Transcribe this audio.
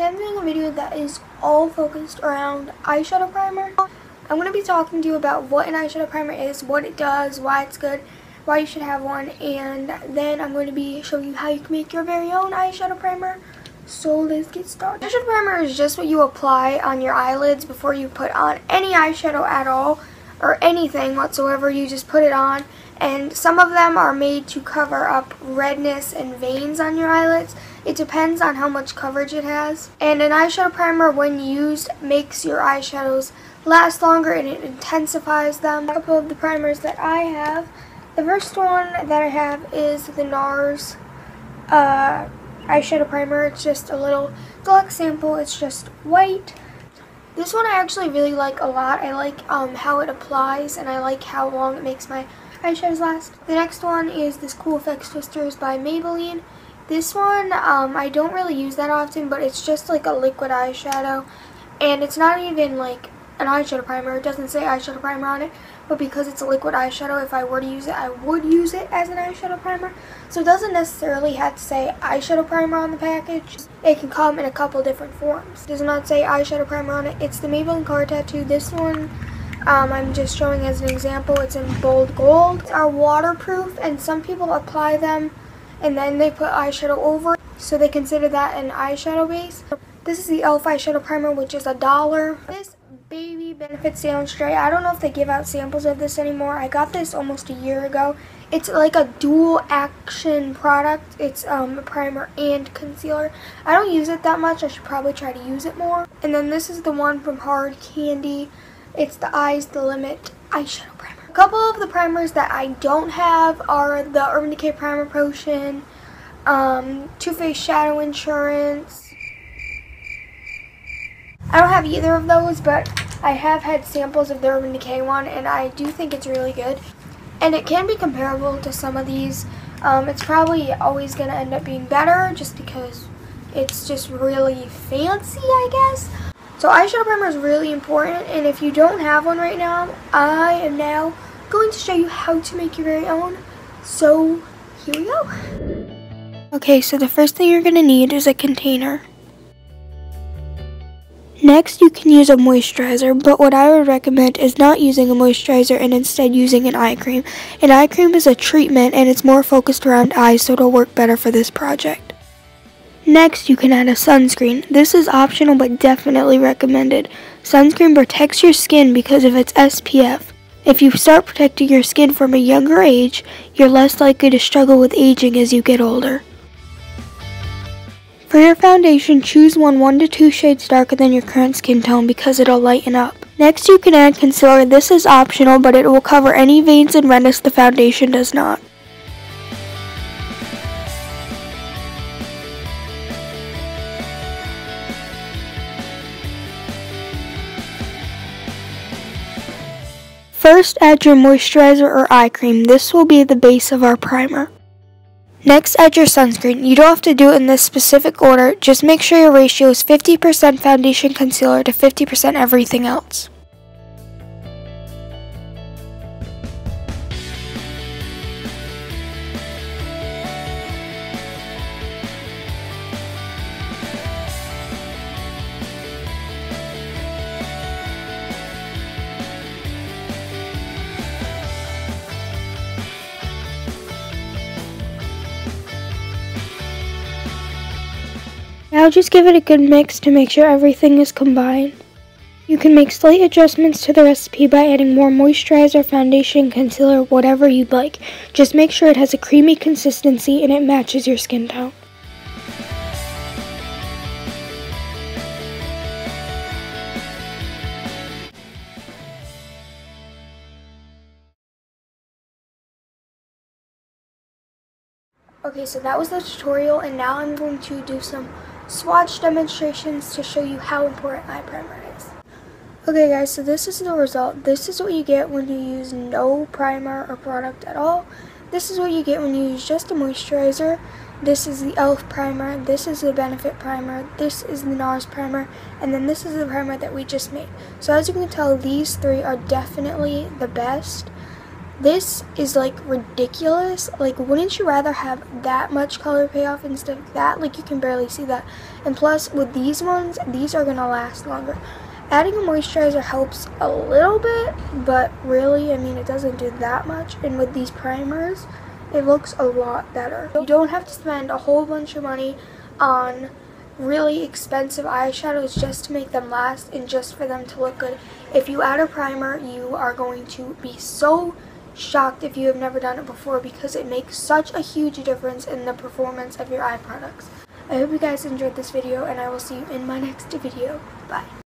Today I'm doing a video that is all focused around eyeshadow primer. I'm going to be talking to you about what an eyeshadow primer is, what it does, why it's good, why you should have one, and then I'm going to be showing you how you can make your very own eyeshadow primer. So let's get started. Eyeshadow primer is just what you apply on your eyelids before you put on any eyeshadow at all, or anything whatsoever. You just put it on, and some of them are made to cover up redness and veins on your eyelids. It depends on how much coverage it has. And an eyeshadow primer, when used, makes your eyeshadows last longer and it intensifies them. A couple of the primers that I have. The first one that I have is the NARS eyeshadow primer. It's just a little deluxe sample. It's just white. This one I actually really like a lot. I like how it applies, and I like how long it makes my eyeshadows last. The next one is this Cool Effects Twisters by Maybelline. This one I don't really use that often, but it's just like a liquid eyeshadow, and it's not even like an eyeshadow primer. It doesn't say eyeshadow primer on it, but because it's a liquid eyeshadow, if I were to use it, I would use it as an eyeshadow primer. So it doesn't necessarily have to say eyeshadow primer on the package. It can come in a couple different forms. It does not say eyeshadow primer on it. It's the Maybelline Color Tattoo. This one I'm just showing as an example. It's in bold gold. It's waterproof, and some people apply them and then they put eyeshadow over, so they consider that an eyeshadow base. This is the e.l.f. eyeshadow primer, which is $1. This Baby Benefit Stay Stray. I don't know if they give out samples of this anymore. I got this almost a year ago. It's like a dual action product. It's a primer and concealer. I don't use it that much. I should probably try to use it more. And then this is the one from Hard Candy. It's the Eyes the Limit eyeshadow primer. A couple of the primers that I don't have are the Urban Decay Primer Potion, Too Faced Shadow Insurance. I don't have either of those, but I have had samples of the Urban Decay one, and I do think it's really good. And it can be comparable to some of these. It's probably always going to end up being better just because it's just really fancy, I guess. So eyeshadow primer is really important, and if you don't have one right now, I am now going to show you how to make your very own. So here we go. Okay, so the first thing you're going to need is a container. Next, you can use a moisturizer, but what I would recommend is not using a moisturizer and instead using an eye cream. An eye cream is a treatment, and it's more focused around eyes, so it'll work better for this project. Next, you can add a sunscreen. This is optional but definitely recommended. Sunscreen protects your skin because of its SPF. If you start protecting your skin from a younger age, you're less likely to struggle with aging as you get older. For your foundation, choose one 1 to 2 shades darker than your current skin tone because it'll lighten up. Next, you can add concealer. This is optional, but it will cover any veins and redness the foundation does not. First, add your moisturizer or eye cream. This will be the base of our primer. Next, add your sunscreen. You don't have to do it in this specific order. Just make sure your ratio is 50% foundation concealer to 50% everything else. Now just give it a good mix to make sure everything is combined. You can make slight adjustments to the recipe by adding more moisturizer, foundation, concealer, whatever you'd like. Just make sure it has a creamy consistency and it matches your skin tone. Okay, so that was the tutorial, and now I'm going to do some swatch demonstrations to show you how important eye primer is. Okay guys, so this is the result. This is what you get when you use no primer or product at all. This is what you get when you use just a moisturizer. This is the e.l.f. primer, this is the Benefit primer, this is the NARS primer, and then this is the primer that we just made. So as you can tell, these three are definitely the best. This is like ridiculous. Like, wouldn't you rather have that much color payoff instead of that? Like, you can barely see that. And plus, with these ones, these are gonna last longer. Adding a moisturizer helps a little bit, but really, I mean, it doesn't do that much. And with these primers, it looks a lot better. You don't have to spend a whole bunch of money on really expensive eyeshadows just to make them last and just for them to look good. If you add a primer, you are going to be so shocked if you have never done it before, because it makes such a huge difference in the performance of your eye products. I hope you guys enjoyed this video, and I will see you in my next video. Bye.